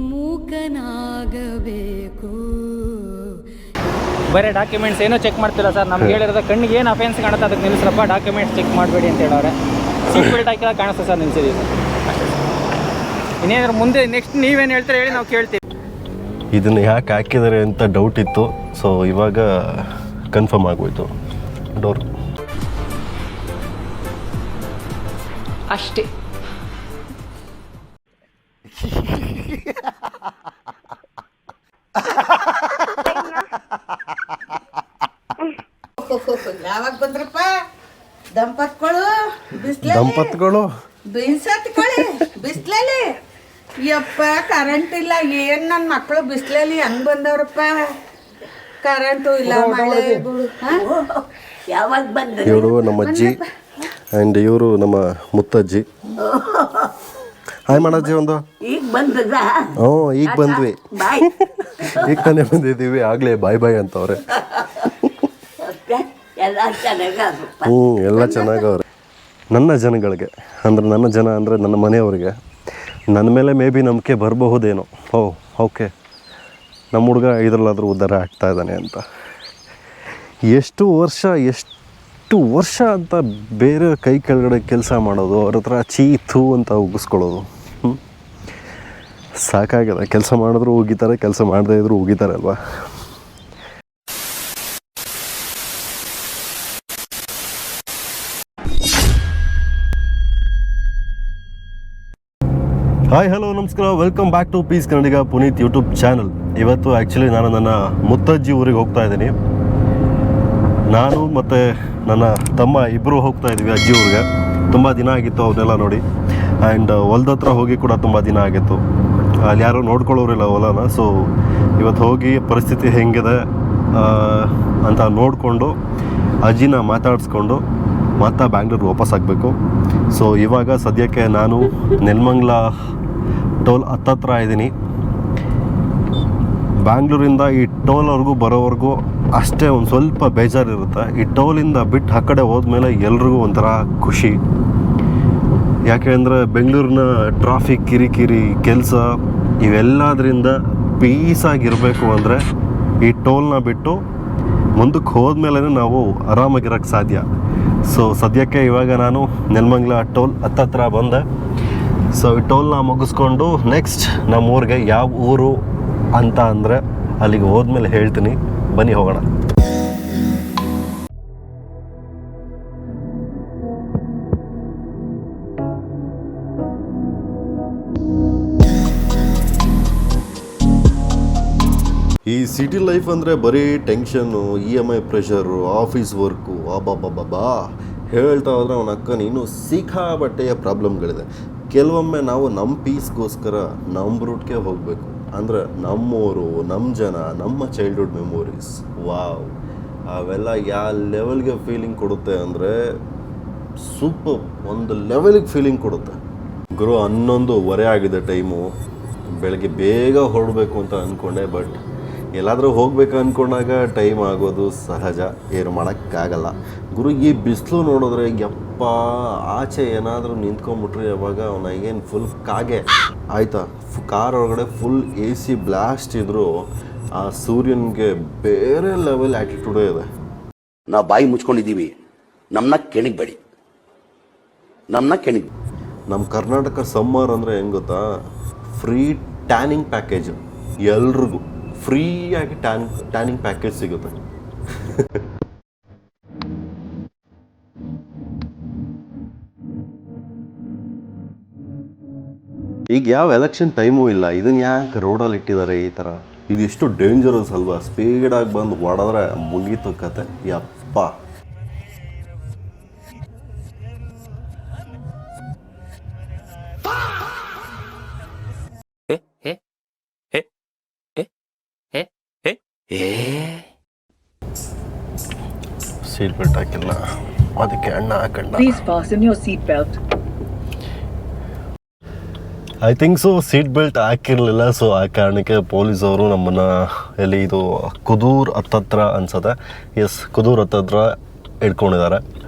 ಮೂಕನಾಗಬೇಕು. ಬರೀ ಡಾಕ್ಯುಮೆಂಟ್ಸ್ ಏನೋ ಚೆಕ್ ಮಾಡ್ತಿಲ್ಲ ಸರ್. ನಮ್ಗೆ ಹೇಳಿರೋದು ಕಣ್ಣಿಗೆ ಏನು ಅಫೆನ್ಸ್ ಕಾಣುತ್ತೆ ಅದಕ್ಕೆ ನಿಲ್ಲಿಸ್ರಪ್ಪ, ಡಾಕ್ಯುಮೆಂಟ್ಸ್ ಚೆಕ್ ಮಾಡಬೇಡಿ ಅಂತ ಹೇಳೋರೆ. ಸೀಟ್ ಬೆಲ್ಟ್ ಹಾಕಿಲ್ಲ ಕಾಣಿಸ್ತದೆ ಸರ್ ನಿಲ್ಸಿದ್ದೀವಿ ಸರ್, ಅಷ್ಟೇ ಸರ್. ಇನ್ನೇನಾದ್ರು ಮುಂದೆ ನೆಕ್ಸ್ಟ್ ನೀವೇನು ಹೇಳ್ತೀರಾ ಹೇಳಿ, ನಾವು ಕೇಳ್ತೀವಿ. ಇದನ್ನು ಯಾಕೆ ಹಾಕಿದ್ದಾರೆ ಅಂತ ಡೌಟ್ ಇತ್ತು. ಸೊ ಇವಾಗ ಕನ್ಫರ್ಮ್ ಆಗೋಯ್ತು. ಡೋರ್ ಅಷ್ಟೇ. ಯಾವಾಗ ಬಂದ್ರಪ್ಪ ದಂಪತ್ಗಳು? ದಂಪತಿಗಳು ಬಿಸ್ಲತ್ಕೊಳ್ಳಿ ಬಿಸ್ಲಲ್ಲಿ. ಯಪ್ಪ ಕರೆಂಟ್ ಇಲ್ಲ, ಏನ್ ನನ್ನ ಮಕ್ಕಳು ಬಿಸ್ಲಲ್ಲಿ ಹಂಗ್ ಬಂದವ್ರಪ್ಪ. ಕರೆಂಟು ಇಲ್ಲ, ಮಳೆ ಯಾವಾಗ ಬಂದ? ಇವರು ನಮ್ಮ ಅಜ್ಜಿ ಆ್ಯಂಡ್ ಇವರು ನಮ್ಮ ಮುತ್ತಜ್ಜಿ. ಹಾಯ್ ಮಾಡಜ್ಜಿ ಒಂದು. ಈಗ ಬಂದದ? ಹ್ಞೂ ಈಗ ಬಂದ್ವಿ, ಬಾಯ್. ಈಗ ತಾನೇ ಬಂದಿದ್ದೀವಿ, ಆಗಲೇ ಬಾಯ್ ಬಾಯ್ ಅಂತವ್ರೆ. ಎಲ್ಲ ಚೆನ್ನಾಗಪ್ಪ. ಎಲ್ಲ ಚೆನ್ನಾಗವ್ರೆ. ನನ್ನ ಜನಗಳಿಗೆ ಅಂದರೆ ನನ್ನ ಜನ ಅಂದರೆ ನನ್ನ ಮನೆಯವರಿಗೆ ನನ್ನ ಮೇಲೆ ಮೇ ಬಿ ನಂಬಿಕೆ ಬರಬಹುದೇನೋ. ಓಕೆ, ನಮ್ಮ ಹುಡುಗ ಇದರಲ್ಲಾದರೂ ಉದ್ಧಾರ ಆಗ್ತಾ ಇದ್ದಾನೆ ಅಂತ. ಎಷ್ಟು ವರ್ಷ ಅಂತ ಬೇರೆ ಕೈ ಕೆಳಗಡೆ ಕೆಲಸ ಮಾಡೋದು, ಅವ್ರ ಹತ್ರ ಚೀತು ಅಂತ ಉಗಿಸ್ಕೊಳ್ಳೋದು ಸಾಕಾಗಿದೆ. ಕೆಲಸ ಮಾಡಿದ್ರು ಉಗಿತಾರೆ, ಕೆಲಸ ಮಾಡದೇ ಇದ್ರೂ ಉಗಿತಾರೆ ಅಲ್ವಾ. ಹಾಯ್ ಹಲೋ ನಮಸ್ಕಾರ, welcome back to peace Kannadiga Puneeth YouTube channel. ಇವತ್ತು ಆ್ಯಕ್ಚುಲಿ ನಾನು ನನ್ನ ಮುತ್ತಜ್ಜಿ ಊರಿಗೆ ಹೋಗ್ತಾ ಇದ್ದೀನಿ. ನಾನು ಮತ್ತು ನನ್ನ ತಮ್ಮ ಇಬ್ಬರು ಹೋಗ್ತಾ ಇದ್ದೀವಿ ಅಜ್ಜಿ ಊರಿಗೆ. ತುಂಬ ದಿನ ಆಗಿತ್ತು ಅವನ್ನೆಲ್ಲ ನೋಡಿ. ಆ್ಯಂಡ್ ಹೊಲ್ದ ಹತ್ರ ಹೋಗಿ ಕೂಡ ತುಂಬ ದಿನ ಆಗಿತ್ತು. ಅಲ್ಲಿ ಯಾರೂ ನೋಡ್ಕೊಳ್ಳೋರಿಲ್ಲ ಹೊಲನ. ಸೊ ಇವತ್ತು ಹೋಗಿ ಪರಿಸ್ಥಿತಿ ಹೆಂಗಿದೆ ಅಂತ ನೋಡಿಕೊಂಡು ಅಜ್ಜಿನ ಮಾತಾಡಿಸ್ಕೊಂಡು ಮತ್ತೆ ಬ್ಯಾಂಗ್ಳೂರು ವಾಪಸ್ ಆಗಬೇಕು. ಸೊ ಇವಾಗ ಸದ್ಯಕ್ಕೆ ನಾನು ನೆಲಮಂಗಲ ಟೋಲ್ ಹತ್ತತ್ರ ಇದ್ದೀನಿ. ಬ್ಯಾಂಗ್ಳೂರಿಂದ ಈ ಟೋಲ್ವರೆಗೂ ಬರೋವರೆಗೂ ಅಷ್ಟೇ ಒಂದು ಸ್ವಲ್ಪ ಬೇಜಾರಿರುತ್ತೆ. ಈ ಟೋಲಿಂದ ಬಿಟ್ಟು ಆ ಕಡೆ ಹೋದ್ಮೇಲೆ ಎಲ್ರಿಗೂ ಒಂಥರ ಖುಷಿ. ಯಾಕೆ ಅಂದರೆ ಬೆಂಗಳೂರಿನ ಟ್ರಾಫಿಕ್, ಕಿರಿಕಿರಿ, ಕೆಲಸ ಇವೆಲ್ಲದರಿಂದ ಪೀಸಾಗಿರಬೇಕು ಅಂದರೆ ಈ ಟೋಲ್ನ ಬಿಟ್ಟು ಮುಂದಕ್ಕೆ ಹೋದ್ಮೇಲೆ ನಾವು ಆರಾಮಾಗಿರೋಕ್ಕೆ ಸಾಧ್ಯ. ಸೊ ಸದ್ಯಕ್ಕೆ ಇವಾಗ ನಾನು ನೆಲಮಂಗಲ ಟೋಲ್ ಹತ್ತತ್ರ ಬಂದೆ. ಸೊ ಈ ಟೋಲ್ನ ಮುಗಿಸ್ಕೊಂಡು ನೆಕ್ಸ್ಟ್ ನಮ್ಮ ಊರಿಗೆ ಯಾವ ಊರು ಅಂತ ಅಂದರೆ ಅಲ್ಲಿಗೆ ಹೋದ್ಮೇಲೆ ಹೇಳ್ತೀನಿ. ಬನ್ನಿ ಹೋಗೋಣ. ಈ ಸಿಟಿ ಲೈಫ್ ಅಂದರೆ ಬರೀ ಟೆನ್ಷನ್ನು, EMI ಪ್ರೆಷರು, ಆಫೀಸ್ ವರ್ಕು, ಅಬ್ಬಬ್ಬಬ್ಬಾ ಹೇಳ್ತಾ ಹೋದರೆ ಅವನ ಅಕ್ಕನ ಇನ್ನೂ ಸಿಕ್ಕಾಬಟ್ಟೆಯ ಪ್ರಾಬ್ಲಮ್ಗಳಿದೆ. ಕೆಲವೊಮ್ಮೆ ನಾವು ನಮ್ಮ ಪೀಸ್ಗೋಸ್ಕರ ನಮ್ಮ ರೂಟ್ಗೆ ಹೋಗಬೇಕು. ಅಂದರೆ ನಮ್ಮೂರು, ನಮ್ಮ ಜನ, ನಮ್ಮ ಚೈಲ್ಡ್ಹುಡ್ ಮೆಮೊರೀಸ್, ವಾವ್, ಅವೆಲ್ಲ ಯಾವ ಲೆವೆಲ್ಗೆ ಫೀಲಿಂಗ್ ಕೊಡುತ್ತೆ ಅಂದರೆ ಸೂಪರ್, ಒಂದು ಲೆವೆಲಿಗೆ ಫೀಲಿಂಗ್ ಕೊಡುತ್ತೆ. ಗುರು 11:15 ಆಗಿದೆ ಟೈಮು. ಬೆಳಗ್ಗೆ ಬೇಗ ಹೊರಡಬೇಕು ಅಂತ ಅಂದ್ಕೊಂಡೆ, ಬಟ್ ಎಲ್ಲಾದರೂ ಹೋಗ್ಬೇಕು ಅಂದ್ಕೊಂಡಾಗ ಟೈಮ್ ಆಗೋದು ಸಹಜ, ಏನು ಮಾಡೋಕ್ಕಾಗಲ್ಲ. ಗುರು ಈ ಬಿಸಿಲು ನೋಡಿದ್ರೆ ಯಪ್ಪ, ಆಚೆ ಏನಾದರೂ ನಿಂತ್ಕೊಂಡ್ಬಿಟ್ರೆ ಯಾವಾಗ ಅವನ ಏನು ಫುಲ್ ಕಾಗೆ ಆಯಿತಾ. ಕಾರ್ ಒಳಗಡೆ ಫುಲ್ AC ಬ್ಲಾಸ್ಟ್ ಇದ್ದರೂ ಆ ಸೂರ್ಯನಿಗೆ ಬೇರೆ ಲೆವೆಲ್ ಆ್ಯಟಿಟ್ಯೂಡೇ ಇದೆ. ನಾವು ಬಾಯಿ ಮುಚ್ಕೊಂಡಿದ್ದೀವಿ, ನಮ್ಮನ್ನ ಕೆಣಿಗಬೇಡಿ, ನಮ್ಮನ್ನ ಕೆಣಿಗ್. ನಮ್ಮ ಕರ್ನಾಟಕ ಸಮ್ಮರ್ ಅಂದರೆ ಹೆಂಗೆ ಗೊತ್ತಾ, ಫ್ರೀ ಟ್ಯಾನಿಂಗ್ ಪ್ಯಾಕೇಜ್, ಎಲ್ರಿಗೂ ಫ್ರೀಯಾಗಿ ಟ್ಯಾನಿಂಗ್ ಪ್ಯಾಕೇಜ್ ಸಿಗುತ್ತೆ. ಈಗ ಯಾವ ಎಲೆಕ್ಷನ್ ಟೈಮೂ ಇಲ್ಲ, ಇದನ್ನು ಯಾಕೆ ರೋಡಲ್ಲಿ ಇಟ್ಟಿದ್ದಾರೆ ಈ ಥರ? ಇದು ಎಷ್ಟು ಡೇಂಜರಸ್ ಅಲ್ವಾ? ಸ್ಪೀಡಾಗಿ ಬಂದು ಹೊಡೆದ್ರೆ ಮುಗೀತು ಕತೆ. ಯಪ್ಪ, ಸೀಟ್ ಬೆಲ್ಟ್ ಹಾಕಿಲ್ಲ, ಅದಕ್ಕೆ ಅಣ್ಣ ಹಾಕಂಡ. Please fasten your seat belt. I think so seat belt ಹಾಕಿರಲಿಲ್ಲ. ಸೊ ಆ ಕಾರಣಕ್ಕೆ ಪೊಲೀಸವರು ನಮ್ಮನ್ನು ಎಲ್ಲಿ ಇದು ಕುದೂರ್ ಹತ್ತತ್ರ ಅನ್ಸುತ್ತೆ, ಎಸ್ ಕುದೂರ್ ಹತ್ತತ್ರ ಇಟ್ಕೊಂಡಿದ್ದಾರೆ.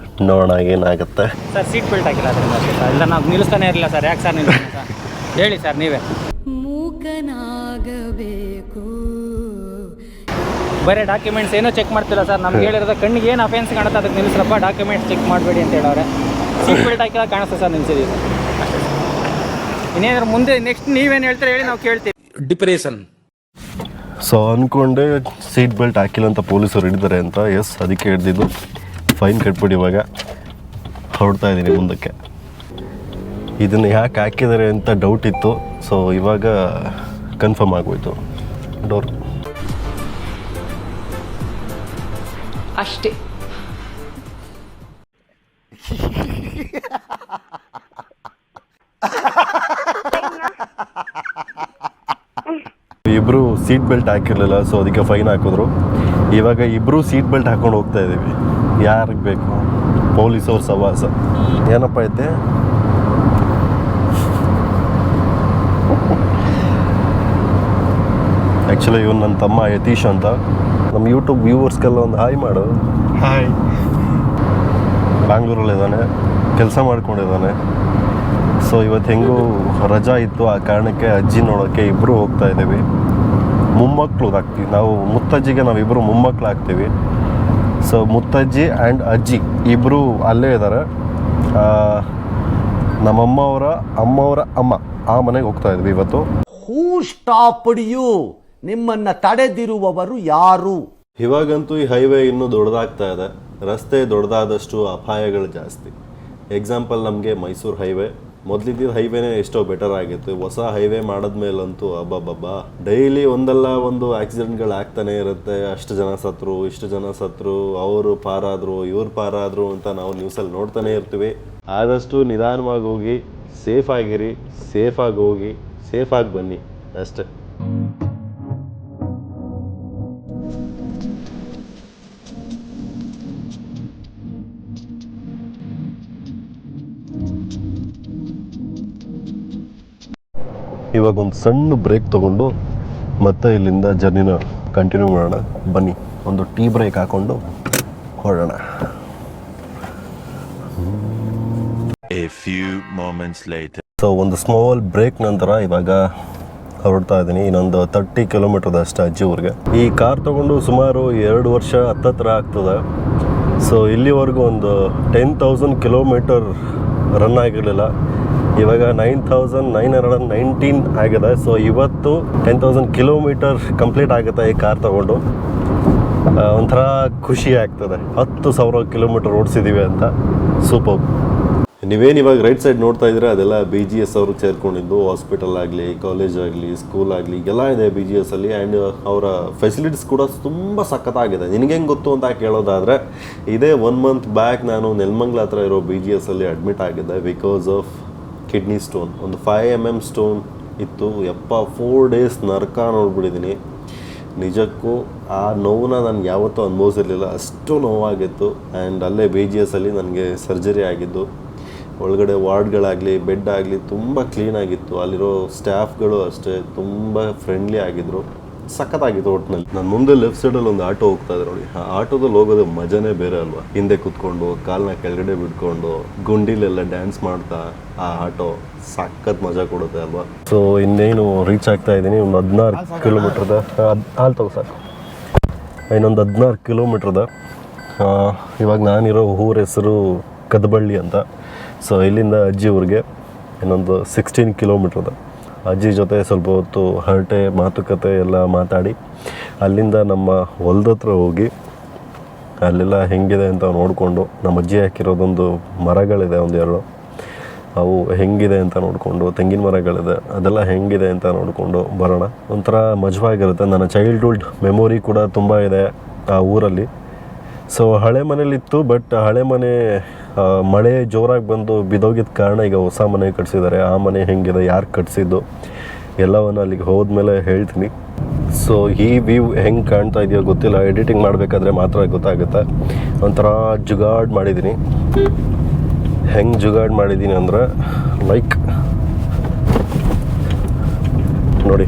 ನೋಡೋಣ ಏನಾಗುತ್ತೆ. ಸರ್ ಸೀಟ್ ಬೆಲ್ಟ್ ಹಾಕಿಲ್ಲ ಅದರಿಂದ ಅಷ್ಟೇ ಸರ್. ಇಲ್ಲ ನಾವು ನಿಲ್ಲಿಸ್ತಾನೆ ಇರಲಿಲ್ಲ ಸರ್. ಯಾಕೆ ಸರ್ ನಿಲ್ಲಿಸ್ತಾನೆ ಸರ್? ಹೇಳಿ ಸರ್ ನೀವೇ. ಮೂಕನಾಗಬೇಕು. ಬರೀ ಡಾಕ್ಯುಮೆಂಟ್ಸ್ ಏನೋ ಚೆಕ್ ಮಾಡ್ತಿಲ್ಲ ಸರ್. ನಮ್ಗೆ ಹೇಳಿರೋದು ಕಣ್ಣಿಗೆ ಏನು ಅಫೆನ್ಸ್ ಕಾಣುತ್ತೆ ಅದಕ್ಕೆ ನಿಲ್ಲಿಸ್ರಪ್ಪ, ಡಾಕ್ಯುಮೆಂಟ್ಸ್ ಚೆಕ್ ಮಾಡಬೇಡಿ ಅಂತ ಹೇಳೋರೆ. ಸೀಟ್ ಬೆಲ್ಟ್ ಹಾಕಿಲ್ಲ ಕಾಣಿಸ್ತದೆ ಸರ್ ನಿಲ್ಸಿದ್ದೀವಿ ಸರ್, ಅಷ್ಟೇ ಸರ್. ಇನ್ನೇನಾದ್ರು ಮುಂದೆ ನೆಕ್ಸ್ಟ್ ನೀವೇನು ಹೇಳ್ತೀರಾ ಹೇಳಿ, ನಾವು ಕೇಳ್ತೀವಿ. ಡಿಪ್ರೆಷನ್. ಸೊ ಅಂದ್ಕೊಂಡೆ ಸೀಟ್ ಬೆಲ್ಟ್ ಹಾಕಿಲ್ಲ ಅಂತ ಪೊಲೀಸರು ಹಿಡಿದಾರೆ ಅಂತ. ಎಸ್, ಅದಕ್ಕೆ ಹಿಡ್ದಿದ್ದು. ಫೈನ್ ಕಟ್ಬಿಟ್ಟು ಇವಾಗ ಹೊರಡ್ತಾ ಇದ್ದೀನಿ ಮುಂದಕ್ಕೆ. ಇದನ್ನು ಯಾಕೆ ಹಾಕಿದ್ದಾರೆ ಅಂತ ಡೌಟ್ ಇತ್ತು. ಸೊ ಇವಾಗ ಕನ್ಫರ್ಮ್ ಆಗೋಯ್ತು. ಡೋರ್ ಅಷ್ಟೇ. ಇಬ್ಬರು ಸೀಟ್ ಬೆಲ್ಟ್ ಹಾಕಿರಲಿಲ್ಲ, ಸೊ ಅದಕ್ಕೆ ಫೈನ್ ಹಾಕಿದ್ರು. ಇವಾಗ ಇಬ್ಬರು ಸೀಟ್ ಬೆಲ್ಟ್ ಹಾಕೊಂಡು ಹೋಗ್ತಾ ಇದ್ದೀವಿ. ಯಾರಿಗೆ ಬೇಕು ಪೊಲೀಸವ್ರ ಸವಾಸ. ಏನಪ್ಪ ಐತೆ, ಆ್ಯಕ್ಚುಲಿ ಇವನು ನನ್ನ ತಮ್ಮ ಯತೀಶ್ ಅಂತ. ನಮ್ಮ ಯೂಟ್ಯೂಬ್ ವ್ಯೂವರ್ಸ್ಗೆಲ್ಲ ಒಂದು ಹಾಯ್ ಮಾಡು. ಹಾಯ್. ಬ್ಯಾಂಗ್ಳೂರಲ್ಲಿದ್ದಾನೆ, ಕೆಲಸ ಮಾಡ್ಕೊಂಡಿದ್ದಾನೆ. ಸೊ ಇವತ್ತು ಹೆಂಗೂ ರಜಾ ಇತ್ತು, ಆ ಕಾರಣಕ್ಕೆ ಅಜ್ಜಿ ನೋಡೋಕ್ಕೆ ಇಬ್ಬರು ಹೋಗ್ತಾ ಇದ್ದೀವಿ. ಮೊಮ್ಮಕ್ಕಳು ಆಗ್ತೀವಿ ನಾವು, ಮುತ್ತಜ್ಜಿಗೆ ನಾವಿಬ್ಬರು ಮೊಮ್ಮಕ್ಕಳು ಆಗ್ತೀವಿ. ಸೊ ಮುತ್ತಜ್ಜಿ ಆ್ಯಂಡ್ ಅಜ್ಜಿ ಇಬ್ಬರು ಅಲ್ಲೇ ಇದ್ದಾರೆ. ನಮ್ಮಮ್ಮವರ ಅಮ್ಮವರ ಅಮ್ಮ ಆ ಮನೆಗೆ ಹೋಗ್ತಾ ಇದ್ವಿ ಇವತ್ತು. ಹೂ ಸ್ಟಾಪ್ಡ್ ಯು? ನಿಮ್ಮನ್ನ ತಡೆದಿರುವವರು ಯಾರು? ಇವಾಗಂತೂ ಈ ಹೈವೇ ಇನ್ನೂ ದೊಡ್ಡದಾಗ್ತಾ ಇದೆ. ರಸ್ತೆ ದೊಡ್ಡದಾದಷ್ಟು ಅಪಾಯಗಳು ಜಾಸ್ತಿ. ಎಕ್ಸಾಂಪಲ್ ನಮಗೆ ಮೈಸೂರು ಹೈವೇ, ಮೊದಲಿದ್ದ ಹೈವೇನೇ ಎಷ್ಟೋ ಬೆಟರ್ ಆಗಿತ್ತು. ಹೊಸ ಹೈವೇ ಮಾಡಿದ್ಮೇಲಂತೂ ಅಬ್ಬಬ್ಬಬ್ಬಾ ಡೈಲಿ ಒಂದಲ್ಲ ಒಂದು ಆಕ್ಸಿಡೆಂಟ್ಗಳು ಆಗ್ತಾನೆ ಇರುತ್ತೆ. ಅಷ್ಟು ಜನ ಸತ್ರು, ಇಷ್ಟು ಜನ ಸತ್ರು, ಅವರು ಪಾರಾದರು, ಇವ್ರು ಪಾರಾದರು ಅಂತ ನಾವು ನ್ಯೂಸಲ್ಲಿ ನೋಡ್ತಾನೆ ಇರ್ತೀವಿ. ಆದಷ್ಟು ನಿಧಾನವಾಗಿ ಹೋಗಿ, ಸೇಫ್ ಆಗಿರಿ, ಸೇಫಾಗಿ ಹೋಗಿ, ಸೇಫಾಗಿ ಬನ್ನಿ ಅಷ್ಟೇ. ಇವಾಗ ಒಂದು ಸಣ್ಣ ಬ್ರೇಕ್ ತೊಗೊಂಡು ಮತ್ತೆ ಇಲ್ಲಿಂದ ಜರ್ನಿನ ಕಂಟಿನ್ಯೂ ಮಾಡೋಣ. ಬನ್ನಿ, ಒಂದು ಟೀ ಬ್ರೇಕ್ ಹಾಕ್ಕೊಂಡು ಹೊರಡೋಣ. ಸೊ ಒಂದು ಸ್ಮಾಲ್ ಬ್ರೇಕ್ ನಂತರ ಇವಾಗ ಹೊರಡ್ತಾ ಇದ್ದೀನಿ. ಇನ್ನೊಂದು 30 ಕಿಲೋಮೀಟರ್ದಷ್ಟು ಅಜ್ಜಿ ಊರಿಗೆ. ಈ ಕಾರ್ ತೊಗೊಂಡು ಸುಮಾರು 2 ವರ್ಷ ಹತ್ತತ್ರ ಆಗ್ತದೆ. ಸೊ ಇಲ್ಲಿವರೆಗೂ ಒಂದು 10,000 ಕಿಲೋಮೀಟರ್ ರನ್ ಆಗಿರಲಿಲ್ಲ. ಇವಾಗ 9,919 ಆಗಿದೆ. ಸೊ ಇವತ್ತು 10,000 ಕಿಲೋಮೀಟರ್ ಕಂಪ್ಲೀಟ್ ಆಗುತ್ತೆ ಈ ಕಾರ್ ತೊಗೊಂಡು. ಒಂಥರ ಖುಷಿ ಆಗ್ತದೆ, 10,000 ಕಿಲೋಮೀಟರ್ ಓಡಿಸಿದ್ದೀವಿ ಅಂತ. ಸೂಪರ್. ನೀವೇನು ಇವಾಗ ರೈಟ್ ಸೈಡ್ ನೋಡ್ತಾ ಇದ್ರೆ ಅದೆಲ್ಲ BGS ಅವರು ಸೇರ್ಕೊಂಡಿದ್ದು. ಹಾಸ್ಪಿಟಲ್ ಆಗಲಿ, ಕಾಲೇಜ್ ಆಗಲಿ, ಸ್ಕೂಲ್ ಆಗಲಿ ಎಲ್ಲ ಇದೆ BGS ಅಲ್ಲಿ. ಆ್ಯಂಡ್ ಅವರ ಫೆಸಿಲಿಟೀಸ್ ಕೂಡ ತುಂಬ ಸಖತ್ತಾಗಿದೆ. ನಿನಗೆ ಹೆಂಗೆ ಗೊತ್ತು ಅಂತ ಕೇಳೋದಾದರೆ, ಇದೇ 1 ಮಂತ್ ಬ್ಯಾಕ್ ನಾನು ನೆಲಮಂಗಲ ಹತ್ರ ಇರೋ BGS ಅಲ್ಲಿ ಅಡ್ಮಿಟ್ ಆಗಿದ್ದೆ ಬಿಕಾಸ್ ಆಫ್ ಕಿಡ್ನಿ ಸ್ಟೋನ್. ಒಂದು 5 mm ಸ್ಟೋನ್ ಇತ್ತು. 4 ಡೇಸ್ ನರಕ ನೋಡ್ಬಿಟ್ಟಿದ್ದೀನಿ. ನಿಜಕ್ಕೂ ಆ ನೋವನ್ನ ನಾನು ಯಾವತ್ತೂ ಅನುಭವಿಸಿರಲಿಲ್ಲ, ಅಷ್ಟು ನೋವಾಗಿತ್ತು. ಆ್ಯಂಡ್ ಅಲ್ಲೇ BGS ಅಲ್ಲಿ ನನಗೆ ಸರ್ಜರಿ ಆಗಿದ್ದು. ಒಳಗಡೆ ವಾರ್ಡ್ಗಳಾಗಲಿ, ಬೆಡ್ ಆಗಲಿ ತುಂಬ ಕ್ಲೀನಾಗಿತ್ತು. ಅಲ್ಲಿರೋ ಸ್ಟಾಫ್ಗಳು ಅಷ್ಟೇ ತುಂಬ ಫ್ರೆಂಡ್ಲಿ ಆಗಿದ್ದರು. ಸಖತ್ತಾಗಿತ್ತು ಒಟ್ಟಿನಲ್ಲಿ. ನಾನು ಮುಂದೆ ಲೆಫ್ಟ್ ಸೈಡಲ್ಲಿ ಒಂದು ಆಟೋ ಹೋಗ್ತಾ ಇದೆ ನೋಡಿ. ಆ ಆಟೋದಲ್ಲಿ ಹೋಗೋದು ಮಜಾನೇ ಬೇರೆ ಅಲ್ವಾ. ಹಿಂದೆ ಕೂತ್ಕೊಂಡು ಕಾಲನ್ನ ಕೆಳಗಡೆ ಬಿಟ್ಕೊಂಡು ಗುಂಡಿಲೆಲ್ಲ ಡ್ಯಾನ್ಸ್ ಮಾಡ್ತಾ ಆ ಆಟೋ ಸಖತ್ ಮಜಾ ಕೊಡುತ್ತೆ ಅಲ್ವಾ. ಸೊ ಇನ್ನೇನು ರೀಚ್ ಆಗ್ತಾ ಇದ್ದೀನಿ. ಒಂದು 16 ಕಿಲೋಮೀಟ್ರದ ಹಾಲು ತಗೋ ಸಾಕು. ಇನ್ನೊಂದು 16 ಕಿಲೋಮೀಟ್ರದ. ಇವಾಗ ನಾನಿರೋ ಊರ ಹೆಸರು ಕದಬಳ್ಳಿ ಅಂತ. ಸೊ ಇಲ್ಲಿಂದ ಅಜ್ಜಿ ಊರಿಗೆ ಇನ್ನೊಂದು 16 ಕಿಲೋಮೀಟ್ರದ. ಅಜ್ಜಿ ಜೊತೆ ಸ್ವಲ್ಪ ಹೊತ್ತು ಹರಟೆ ಮಾತುಕತೆ ಎಲ್ಲ ಮಾತಾಡಿ ಅಲ್ಲಿಂದ ನಮ್ಮ ಹೊಲದ ಹತ್ರ ಹೋಗಿ ಅಲ್ಲೆಲ್ಲ ಹೆಂಗಿದೆ ಅಂತ ನೋಡಿಕೊಂಡು, ನಮ್ಮ ಅಜ್ಜಿ ಹಾಕಿರೋದೊಂದು ಮರಗಳಿದೆ 1-2, ಅವು ಹೆಂಗಿದೆ ಅಂತ ನೋಡಿಕೊಂಡು, ತೆಂಗಿನ ಮರಗಳಿದೆ ಅದೆಲ್ಲ ಹೆಂಗಿದೆ ಅಂತ ನೋಡಿಕೊಂಡು ಬರೋಣ. ಒಂಥರ ಮಜವಾಗಿರುತ್ತೆ. ನನ್ನ ಚೈಲ್ಡ್ಹುಡ್ ಮೆಮೊರಿ ಕೂಡ ತುಂಬ ಇದೆ ಆ ಊರಲ್ಲಿ. ಸೊ ಹಳೆ ಮನೇಲಿತ್ತು, ಬಟ್ ಹಳೆ ಮನೆ ಮಳೆ ಜೋರಾಗಿ ಬಂದು ಬಿದ್ದೋಗಿದ್ದ ಕಾರಣ ಈಗ ಹೊಸ ಮನೆ ಕಟ್ಸಿದ್ದಾರೆ. ಆ ಮನೆ ಹೆಂಗಿದೆ, ಯಾರು ಕಟ್ಸಿದ್ದು ಎಲ್ಲವನ್ನು ಅಲ್ಲಿಗೆ ಹೋದ್ಮೇಲೆ ಹೇಳ್ತೀನಿ. ಸೊ ಈ ವ್ಯೂ ಹೆಂಗೆ ಕಾಣ್ತಾ ಇದೆಯೋ ಗೊತ್ತಿಲ್ಲ, ಎಡಿಟಿಂಗ್ ಮಾಡಬೇಕಾದ್ರೆ ಮಾತ್ರ ಗೊತ್ತಾಗುತ್ತೆ. ಒಂಥರ ಜುಗಾಡ್ ಮಾಡಿದ್ದೀನಿ. ಹೆಂಗೆ ಜುಗಾಡ್ ಮಾಡಿದ್ದೀನಿ ಅಂದರೆ ಲೈಕ್ ನೋಡಿ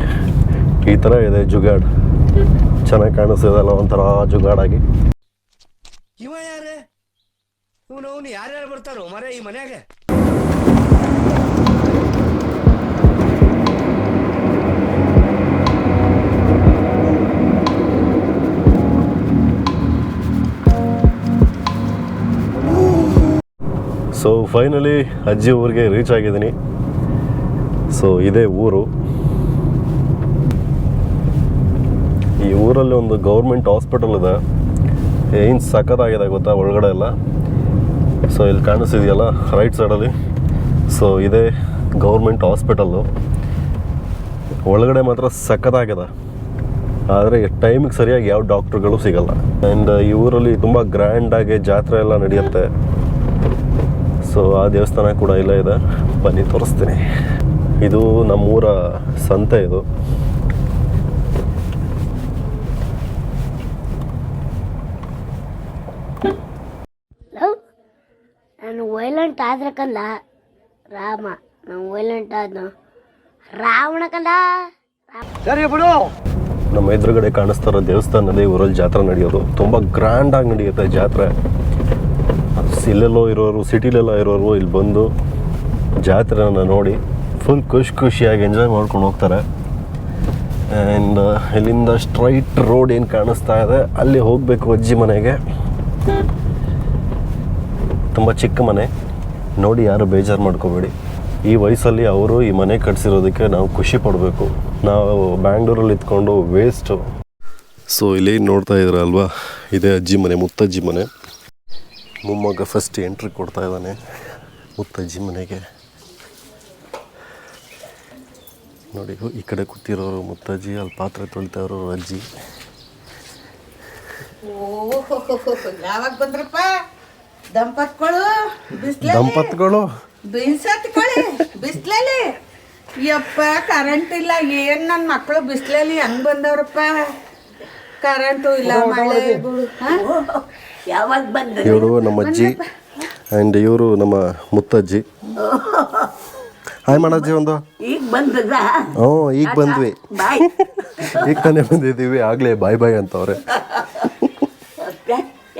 ಈ ಥರ ಇದೆ ಜುಗಾಡ್. ಚೆನ್ನಾಗಿ ಕಾಣಿಸ್ತಿದಲ್ಲ ಒಂಥರ ಜುಗಾಡಾಗಿ. ಇವ ಯಾರೇ ಇವನು ಯಾರ್ಯಾರು ಬರ್ತಾರೋ ಮರ ಈ ಮನ್ಯಾಗ? ಸೊ ಫೈನಲಿ ಅಜ್ಜಿ ಊರಿಗೆ ರೀಚ್ ಆಗಿದ್ದೀನಿ. ಸೊ ಇದೇ ಊರು. ಈ ಊರಲ್ಲಿ ಒಂದು ಗೌರ್ಮೆಂಟ್ ಹಾಸ್ಪಿಟಲ್ ಇದೆ. ಏನು ಸಖತ್ತಾಗಿದೆ ಗೊತ್ತಾ ಒಳಗಡೆ ಎಲ್ಲ. ಸೊ ಇಲ್ಲಿ ಕಾಣಿಸ್ತಿದೆಯಲ್ಲ ರೈಟ್ ಸೈಡಲ್ಲಿ, ಸೊ ಇದೇ ಗೌರ್ಮೆಂಟ್ ಹಾಸ್ಪಿಟಲ್ಲು. ಒಳಗಡೆ ಮಾತ್ರ ಸಖತ್ತಾಗಿದೆ, ಆದರೆ ಟೈಮಿಗೆ ಸರಿಯಾಗಿ ಯಾವ ಡಾಕ್ಟ್ರುಗಳು ಸಿಗಲ್ಲ. ಆ್ಯಂಡ್ ಈ ಊರಲ್ಲಿ ತುಂಬ ಗ್ರ್ಯಾಂಡಾಗಿ ಜಾತ್ರೆ ಎಲ್ಲ ನಡೆಯುತ್ತೆ. ಸೊ ಆ ದೇವಸ್ಥಾನ ಕೂಡ ಇಲ್ಲೇ ಇದೆ, ಬನ್ನಿ ತೋರಿಸ್ತೀನಿ. ಇದು ನಮ್ಮೂರ ಸಂತೆ. ಇದು ನಾನು ವೈಲೆಂಟ್ ಆದ್ರೆ ಕಂದ ರಾಮ, ನಾನು ವೈಲೆಂಟ್ ಆದ ರಾವಣ ಕಂದ. ಸರಿ ಬಿಡು. ನಮ್ಮ ಎದುರುಗಡೆ ಕಾಣಿಸ್ತಾರೋ ದೇವಸ್ಥಾನದಲ್ಲಿ ಊರಲ್ಲಿ ಜಾತ್ರೆ ನಡೆಯೋದು. ತುಂಬ ಗ್ರ್ಯಾಂಡಾಗಿ ನಡೆಯುತ್ತೆ ಜಾತ್ರೆ. ಇಲ್ಲೆಲ್ಲೋ ಇರೋರು, ಸಿಟಿಲೆಲ್ಲ ಇರೋರು ಇಲ್ಲಿ ಬಂದು ಜಾತ್ರೆನ ನೋಡಿ ಫುಲ್ ಖುಷಿಯಾಗಿ ಎಂಜಾಯ್ ಮಾಡ್ಕೊಂಡು ಹೋಗ್ತಾರೆ. ಆ್ಯಂಡ್ ಇಲ್ಲಿಂದ ಸ್ಟ್ರೈಟ್ ರೋಡ್ ಏನು ಕಾಣಿಸ್ತಾ ಇದೆ ಅಲ್ಲಿ ಹೋಗಬೇಕು ಅಜ್ಜಿ ಮನೆಗೆ. ತುಂಬ ಚಿಕ್ಕ ಮನೆ ನೋಡಿ, ಯಾರು ಬೇಜಾರು ಮಾಡ್ಕೋಬೇಡಿ. ಈ ವಯಸ್ಸಲ್ಲಿ ಅವರು ಈ ಮನೆ ಕಟ್ಸಿರೋದಕ್ಕೆ ನಾವು ಖುಷಿ ಪಡಬೇಕು. ನಾವು ಬ್ಯಾಂಗ್ಳೂರಲ್ಲಿ ಇದ್ಕೊಂಡು ವೇಸ್ಟು. ಸೊ ಇಲ್ಲಿ ನೋಡ್ತಾ ಇದ್ದೀರಲ್ವಾ, ಇದೇ ಅಜ್ಜಿ ಮನೆ, ಮುತ್ತಜ್ಜಿ ಮನೆ. ಮೊಮ್ಮಗ ಫಸ್ಟ್ ಎಂಟ್ರಿ ಕೊಡ್ತಾ ಇದ್ದಾನೆ ಮುತ್ತಜ್ಜಿ ಮನೆಗೆ. ನೋಡಿ ಈ ಕಡೆ ಕೂತಿರೋರು ಮುತ್ತಜ್ಜಿ, ಅಲ್ಲಿ ಪಾತ್ರೆ ತೊಳಿತಾ ಇರೋರು ಅಜ್ಜಿ. ಯಾವಾಗ ಬಂದ್ರಪ್ಪ ದಂಪತ್ಗಳು? ದಂಪತ್ಗಳು ಬಿಸ್ಲತ್ಕೊಳ್ಳಿ ಬಿಸ್ಲಲ್ಲಿ. ಯಪ್ಪ ಕರೆಂಟ್ ಇಲ್ಲ, ಏನ್ ನನ್ನ ಮಕ್ಕಳು ಬಿಸ್ಲಲ್ಲಿ ಹೆಂಗ್ ಬಂದವ್ರಪ್ಪ? ಕರೆಂಟು ಇಲ್ಲ, ಮಳೆ ಯಾವಾಗ ಬಂದ? ಇವರು ನಮ್ಮ ಅಜ್ಜಿ ಆ್ಯಂಡ್ ಇವರು ನಮ್ಮ ಮುತ್ತಜ್ಜಿ. ಹಾಯ್ ಮಾಡಜ್ಜಿ ಒಂದು. ಈಗ ಬಂದದ? ಹ್ಞೂ ಈಗ ಬಂದ್ವಿ, ಬಾಯ್. ಈಗ ತಾನೇ ಬಂದಿದ್ದೀವಿ, ಆಗಲೇ ಬಾಯ್ ಬಾಯ್ ಅಂತವ್ರೆ.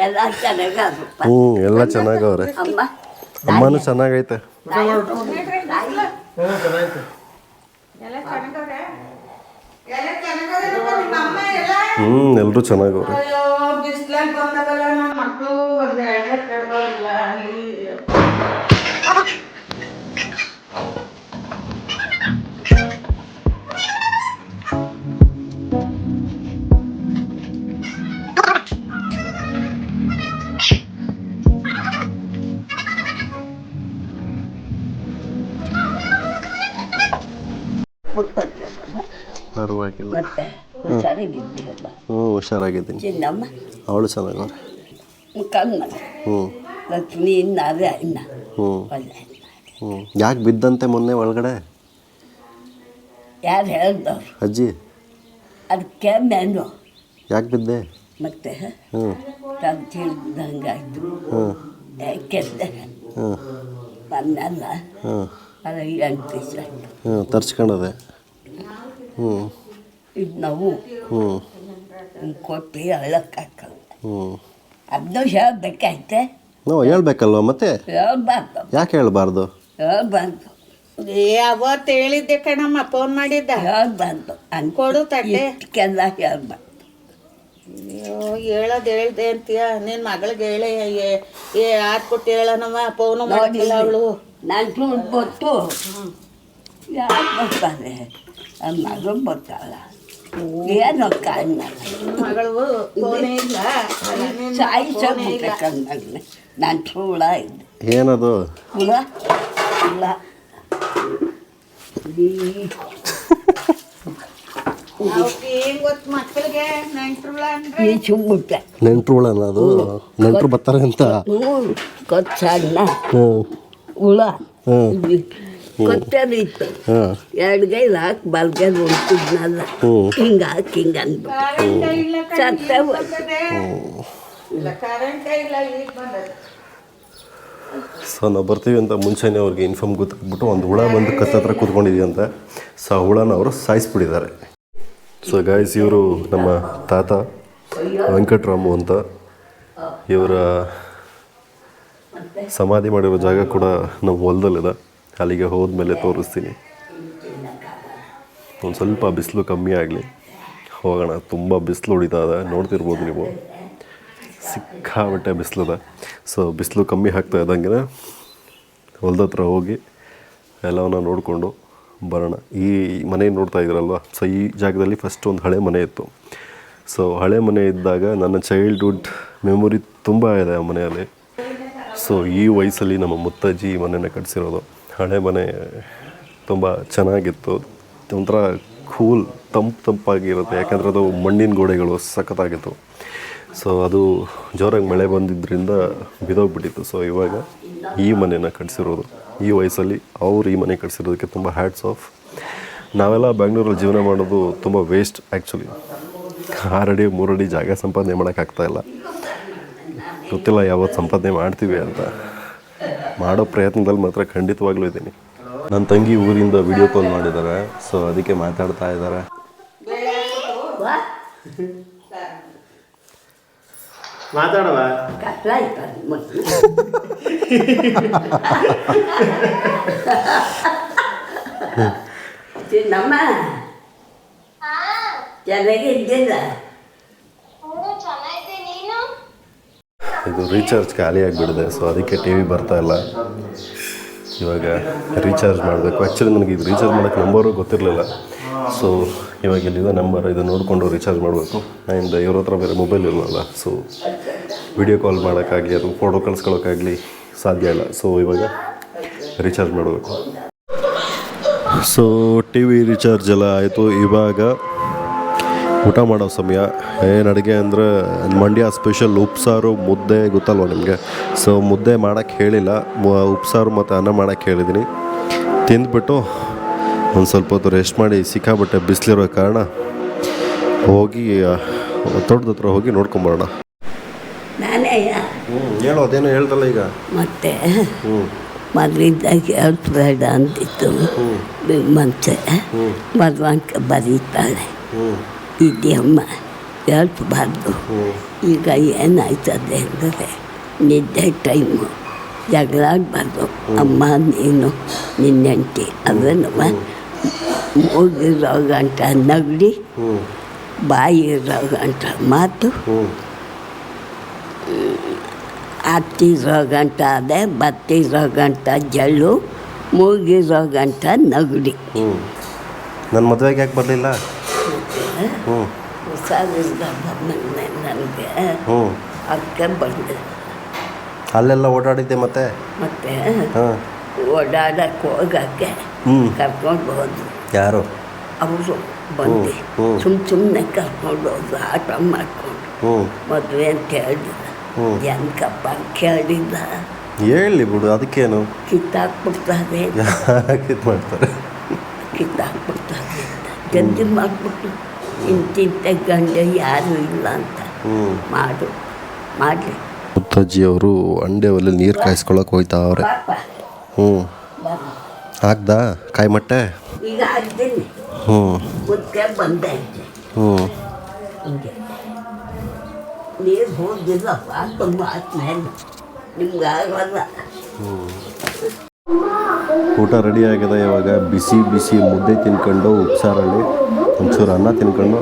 ಎಲ್ಲ ಚೆನ್ನಾಗಪ್ಪ. ಹ್ಞೂ ಎಲ್ಲ ಚೆನ್ನಾಗವ್ರೆ. ಅಮ್ಮ ಅಮ್ಮನೂ ಚೆನ್ನಾಗೈತೆ. ಎಲ್ಲರೂ ಚೆನ್ನಾಗವ್ರೆ. ಅಯ್ಯೋ ಬಿಸ್ಲಾಗ್ ಬಂದಾಗಲ್ಲ ನನ್ನ ಮಕ್ಕಳು ಒಂದು ಎಣ್ಣೆ ಕೇಳೋಲ್ಲ. ಪರವಾಗಿಲ್ಲ. ಮತ್ತೆ ಹುಷಾರಾಗಿದ್ದೀಯಮ್ಮ? ಹ್ಞೂ ಹುಷಾರಾಗಿದ್ದೀನಿ. ಚಿನ್ನಮ್ಮ ಅವಳು ಚೆನ್ನಾಗವ್ರೆ. ಕಮ್ಮ ಹ್ಞೂ ಲಕ್ಷ್ಮಿ ಇನ್ನಾರೆ ಇನ್ನ ಹ್ಞೂ ಒಳ್ಳೆ. ಹ್ಞೂ ಯಾಕೆ ಬಿದ್ದಂತೆ ಮೊನ್ನೆ ಒಳಗಡೆ? ಯಾರು ಹೇಳ್ದವ್ರು? ಅಜ್ಜಿ ಅದಕ್ಕೆ ಮೆನು ಯಾಕೆ ಬಿದ್ದೆ? ಮತ್ತೆ ಹ್ಞೂ ತಂಚಿಡ್ದಂಗಾಯ್ತು. ಹ್ಞೂ ಕೆದ್ದೆ ಹ್ಞೂ ಬಂದಲ್ಲ, ಹ್ಞೂ ಅದು 8 ದಿವಸ ಆಯ್ತು. ಹ್ಞೂ ತರ್ಚ್ಕೊಂಡದೆ. ಹ್ಞೂ ಇದು ನಾವು ಹ್ಞೂ ಕೊಟ್ಟು ಹೇಳಕ್ಕಾಗಲ್ಲ. ಹ್ಞೂ ಅದನ್ನು ಹೇಳ್ಬೇಕಾಯ್ತೆ. ನಾವು ಹೇಳ್ಬೇಕಲ್ವ ಮತ್ತೆ? ಹೇಳ್ಬಾರ್ದು, ಯಾಕೆ ಹೇಳ್ಬಾರ್ದು? ಹೇಳ್ಬಾರ್ದು, ಅವತ್ತು ಹೇಳಿದ್ದೆ ಕಣಮ್ಮ, ಫೋನ್ ಮಾಡಿದ್ದ. ಹೇಳ್ಬಾರ್ದು. ಕೊಡು ತಟ್ಟೆ. ಇಷ್ಟಕ್ಕೆಲ್ಲ ಹೇಳ್ಬಾರ್ದು. ಅಯ್ಯೋ ಹೇಳೋದು ಹೇಳ್ದೆ ಅಂತೀಯ? ನಿನ್ನ ಮಗಳಿಗೆ ಹೇಳಿ ಯಾರು ಕೊಟ್ಟು ಹೇಳೋಣಮ್ಮ? ಫೋನು ಮಾಡಿಲ್ಲ ಅವಳು. ನಾನು ಸುಳ್ಳು ಗೊತ್ತು. ಯಾರು ಬರ್ತಾರೆ? ನನ್ನ ಮಗಳು ಬರ್ತಾಳ. ಏನು ಕಾರಣ? ಮಗಳು ಫೋನೇ ಇಲ್ಲ. ಸಾಯಿಸೋಗ್ಬೇಕಂದ್ರೆ ನಾನು ಸುಳ್ಳ ಇದ್ದೆ. ಏನದು? ಹುಳ ಹುಳ ಏನ್ ಗೊತ್ತು ಮಕ್ಕಳಿಗೆ ನೆಂಟ್ರುಳ ಅಂದ್ರೆ? ಈ ಸುಮ್ಮುಟ್ಟೆ ನೆಂಟ್ರು ಹುಳನ ಅದು? ನೆಂಟ್ರು ಬರ್ತಾರೆ ಅಂತ? ಕೊಚ್ಚಣ್ಣ ಹ್ಞೂ ಹುಳ ಹ್ಞೂ ಕೊಚ್ಚದು ಇತ್ತು. ಹಾಂ 2 ಗೈಲು ಹಾಕಿ ಬಲ್ಗೈದು ಉಂಟಿದ್ನಲ್ಲ, ಹಿಂಗೆ ಹಾಕಿ ಹಿಂಗೆ ಅಂದ್ಬಿಟ್ಟು ಕರೆಂಟೇ ಇಲ್ಲ ಸತ್ತ ಹೋಯ್ತು. ಇಲ್ಲ ಕರೆಂಟೇ ಇಲ್ಲ, ಈಗ ಬಂದದ್ದು. ಸೊ ನಾವು ಬರ್ತೀವಿ ಅಂತ ಮುಂಚೆನೇ ಅವ್ರಿಗೆ ಇನ್ಫಾರ್ಮ್ ಗೊತ್ತಾಗ್ಬಿಟ್ಟು ಒಂದು ಹುಳ ಬಂದು ಕತ್ತತ್ರ ಕೂತ್ಕೊಂಡಿದೆಯಂತೆ. ಸೊ ಆ ಹುಳನ ಅವರು ಸಾಯಿಸ್ಬಿಟ್ಟಿದ್ದಾರೆ. ಸೊ ಗಾಯ್ಸ್, ಇವರು ನಮ್ಮ ತಾತ ವೆಂಕಟರಾಮು ಅಂತ. ಇವರ ಸಮಾಧಿ ಮಾಡಿರೋ ಜಾಗ ಕೂಡ ನಮ್ಮ ಹೊಲದಲ್ಲಿದೆ. ಅಲ್ಲಿಗೆ ಹೋದ್ಮೇಲೆ ತೋರಿಸ್ತೀನಿ. ಒಂದು ಸ್ವಲ್ಪ ಬಿಸಿಲು ಕಮ್ಮಿ ಆಗಲಿ ಹೋಗೋಣ. ತುಂಬ ಬಿಸಿಲು ಹೊಡಿತಾ ಇದೆ, ನೋಡ್ತಿರ್ಬೋದು ನೀವು, ಸಿಕ್ಕಾಬಟ್ಟೆ ಬಿಸಿಲಿದೆ. ಸೊ ಬಿಸಿಲು ಕಮ್ಮಿ ಆಗ್ತಾ ಇದ್ದಂಗೆ ಹೊಲ್ದ ಹತ್ರ ಹೋಗಿ ಎಲ್ಲವನ್ನ ನೋಡಿಕೊಂಡು ಬರೋಣ. ಈ ಮನೆ ನೋಡ್ತಾ ಇದ್ರಲ್ವ, ಸೊ ಈ ಜಾಗದಲ್ಲಿ ಫಸ್ಟ್ ಒಂದು ಹಳೆ ಮನೆ ಇತ್ತು. ಸೊ ಹಳೆ ಮನೆ ಇದ್ದಾಗ ನನ್ನ ಚೈಲ್ಡ್ಹುಡ್ ಮೆಮೊರಿ ತುಂಬ ಇದೆ ಆ ಮನೆಯಲ್ಲಿ. ಸೊ ಈ ವಯಸ್ಸಲ್ಲಿ ನಮ್ಮ ಮುತ್ತಜ್ಜಿ ಈ ಮನೆನ ಕಟ್ಸಿರೋದು. ಹಳೆ ಮನೆ ತುಂಬ ಚೆನ್ನಾಗಿತ್ತು, ಒಂಥರ ಕೂಲ್ ತಂಪಾಗಿರುತ್ತೆ, ಯಾಕಂದರೆ ಅದು ಮಣ್ಣಿನ ಗೋಡೆಗಳು ಸಖತ್ತಾಗಿತ್ತು. ಸೊ ಅದು ಜೋರಾಗಿ ಮಳೆ ಬಂದಿದ್ದರಿಂದ ಬಿದ್ದೋಗ್ಬಿಟ್ಟಿತ್ತು. ಸೊ ಇವಾಗ ಈ ಮನೆನ ಕಟ್ಸಿರೋದು. ಈ ವಯಸ್ಸಲ್ಲಿ ಅವ್ರು ಈ ಮನೆ ಕಟ್ಸಿರೋದಕ್ಕೆ ತುಂಬ ಹ್ಯಾಟ್ಸ್ ಆಫ್. ನಾವೆಲ್ಲ ಬ್ಯಾಂಗ್ಳೂರಲ್ಲಿ ಜೀವನ ಮಾಡೋದು ತುಂಬ ವೇಸ್ಟ್ ಆ್ಯಕ್ಚುಲಿ. 6 ಅಡಿ 3 ಅಡಿ ಜಾಗ ಸಂಪಾದನೆ ಮಾಡೋಕ್ಕಾಗ್ತಾಯಿಲ್ಲ. ಗೊತ್ತಿಲ್ಲ ಯಾವತ್ತು ಸಂಪಾದನೆ ಮಾಡ್ತೀವಿ ಅಂತ. ಮಾಡೋ ಪ್ರಯತ್ನದಲ್ಲಿ ಮಾತ್ರ ಖಂಡಿತವಾಗ್ಲೂ ಇದ್ದೀನಿ. ನನ್ನ ತಂಗಿ ಊರಿಂದ ವಿಡಿಯೋ ಕಾಲ್ ಮಾಡಿದ್ದಾರೆ, ಸೊ ಅದಕ್ಕೆ ಮಾತಾಡ್ತಾ ಇದ್ದಾರೆ. ಮಾತಾಡವ ನಮ್ಮ ಚೆನ್ನಾಗಿದ್ದಿಲ್ಲ. ಇದು ರೀಚಾರ್ಜ್ ಖಾಲಿ ಆಗಿಬಿಡಿದೆ, ಸೊ ಅದಕ್ಕೆ ಟಿ ವಿ ಬರ್ತಾಯಿಲ್ಲ. ಇವಾಗ ರೀಚಾರ್ಜ್ ಮಾಡಬೇಕು. ಆ್ಯಕ್ಚುಲಿ ನನಗೆ ಇದು ರೀಚಾರ್ಜ್ ಮಾಡೋಕ್ಕೆ ನಂಬರು ಗೊತ್ತಿರಲಿಲ್ಲ. ಸೊ ಇವಾಗ ಇಲ್ಲಿದೆ ನಂಬರ್, ಇದು ನೋಡಿಕೊಂಡು ರೀಚಾರ್ಜ್ ಮಾಡಬೇಕು. ಆ್ಯಂಡ್ ಇವ್ರ ಹತ್ರ ಬೇರೆ ಮೊಬೈಲ್ ಇರಲ್ಲ, ಸೊ ವಿಡಿಯೋ ಕಾಲ್ ಮಾಡೋಕ್ಕಾಗಲಿ ಅದು ಫೋಟೋ ಕಳಿಸ್ಕೊಳ್ಳೋಕ್ಕಾಗಲಿ ಸಾಧ್ಯ ಇಲ್ಲ. ಸೊ ಇವಾಗ ರೀಚಾರ್ಜ್ ಮಾಡಬೇಕು. ಸೊ ಟಿ ವಿ ರೀಚಾರ್ಜ್ ಎಲ್ಲ ಆಯಿತು. ಇವಾಗ ಊಟ ಮಾಡೋ ಸಮಯ. ಏನು ಅಡುಗೆ ಅಂದರೆ ಮಂಡ್ಯ ಸ್ಪೆಷಲ್ ಉಪ್ಸಾರು ಮುದ್ದೆ, ಗೊತ್ತಲ್ವ ನಿಮಗೆ. ಸೊ ಮುದ್ದೆ ಮಾಡೋಕ್ಕೆ ಹೇಳಿಲ್ಲ, ಉಪ್ಸಾರು ಮತ್ತು ಅನ್ನ ಮಾಡೋಕ್ಕೆ ಹೇಳಿದ್ದೀನಿ. ತಿಂದ್ಬಿಟ್ಟು ಒಂದು ಸ್ವಲ್ಪ ಹೊತ್ತು ರೆಸ್ಟ್ ಮಾಡಿ, ಸಿಕ್ಕಾಬಟ್ಟೆ ಬಿಸಿಲಿರೋ ಕಾರಣ ಹೋಗಿ ತೋಟದ ಹತ್ರ ಹೋಗಿ ನೋಡ್ಕೊಂಬರೋಣ. ನಾನೇ ಹೇಳು, ಅದೇನೋ ಹೇಳ್ದಲ್ಲ ಈಗ. ಮತ್ತೆ ಮೊದಲಿದ್ದಾಗ ಹೇಳ್ಬೇಡ ಅಂತಿತ್ತು. ಮನಸ್ಸೆ ಮದುವಂಕ ಬರೀತಾಳೆ, ಇದೆಯಮ್ಮ ಹೇಳ್ಬಾರ್ದು. ಈಗ ಏನಾಯ್ತದೆ ಅಂದರೆ ನಿದ್ದೆ ಟೈಮು, ಜಗಳ ಆಡಬಾರ್ದು. ಅಮ್ಮ ನೀನು ನಿನ್ನ ಹೆಂಡತಿ ಅದನ್ನು ಮೂಗಿರೋ ಗಂಟ ನಗಡಿ, ಬಾಯಿರೋ ಗಂಟ ಮಾತು, ಹತ್ತಿರೋ ಗಂಟ ಅದೇ, ಬತ್ತಿರೋ ಗಂಟ ಜಳ್ಳು, ಮೂಗಿರೋ ಗಂಟ ನಗಡಿ. ನನ್ನ ಮದುವೆಗೆ ಯಾಕೆ ಬರಲಿಲ್ಲ? ಹುಷಾರಿಲ್ಲ ನನಗೆ, ಅದಕ್ಕೆ ಬಂದೆ. ಅಲ್ಲೆಲ್ಲ ಓಡಾಡಿದ್ದೆ ಮತ್ತೆ ಓಡಾಡಕ್ಕೆ ಹೋಗಕ್ಕೆ ಕರ್ಕೊಂಡು ಹೋದ್ರು. ಯಾರು? ಅವರು ಬಂದು ಸುಮ್ಮನೆ ಕರ್ಕೊಂಡು ಹೋದ್ರು. ಆಟ ಮಾಡಿಕೊಂಡು ಮದುವೆ ಅಂತ ಹೇಳಿಲ್ಲ, ಜನಕಪ್ಪ ಕೇಳಿಲ್ಲ. ಹೇಳಿ ಬಿಡು, ಅದಕ್ಕೇನು. ಕಿತ್ತಾಕ್ಬಿಡ್ತಾರೆ, ಮಾಡ್ತಾರೆ, ಕಿತ್ತಾಕ್ಬಿಡ್ತಾರೆ. ಜಲ್ದಿ ಮಾಡಿಬಿಟ್ಟು ಇಂತಿಂತ ಗಂಡ ಯಾರೂ ಇಲ್ಲ ಅಂತ ಮಾಡಲಿ. ಮುತ್ತಜ್ಜಿಯವರು ಅಂಡೆ ಒಲೆ ನೀರು ಕಾಯಿಸ್ಕೊಳಕ್ಕೆ ಹೋಯ್ತಾವ್ರೆ. ಆಗ್ದಾ ಕಾಯಿ ಮಟ್ಟೆ? ಈಗ ಹಾಕ್ತೀನಿ, ಮುದ್ದೆ ಬಂದೆ. ನೀರು ಹೋಗಿಲ್ಲಪ್ಪ, ತುಂಬ ಆದ್ಮೇಲೆ ನಿಮ್ಗೆ ಆಗೋಲ್ಲ. ಊಟ ರೆಡಿ ಆಗಿದೆ. ಇವಾಗ ಬಿಸಿ ಬಿಸಿ ಮುದ್ದೆ ತಿನ್ಕೊಂಡು, ಉಪ್ಸಾರಲ್ಲಿ ಒಂಚೂರು ಅನ್ನ ತಿನ್ಕೊಂಡು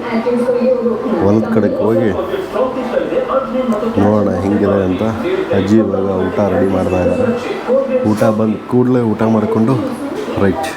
ಹೊಲದ ಕಡೆಗೆ ಹೋಗಿ ನೋಡೋಣ ಹೆಂಗಿದೆ ಅಂತ. ಅಜ್ಜಿ ಇವಾಗ ಊಟ ರೆಡಿ ಮಾಡ್ತಾ ಇದ್ದಾರೆ. ಊಟ ಬಂದು ಕೂಡಲೇ ಊಟ ಮಾಡಿಕೊಂಡು ರೈಟ್.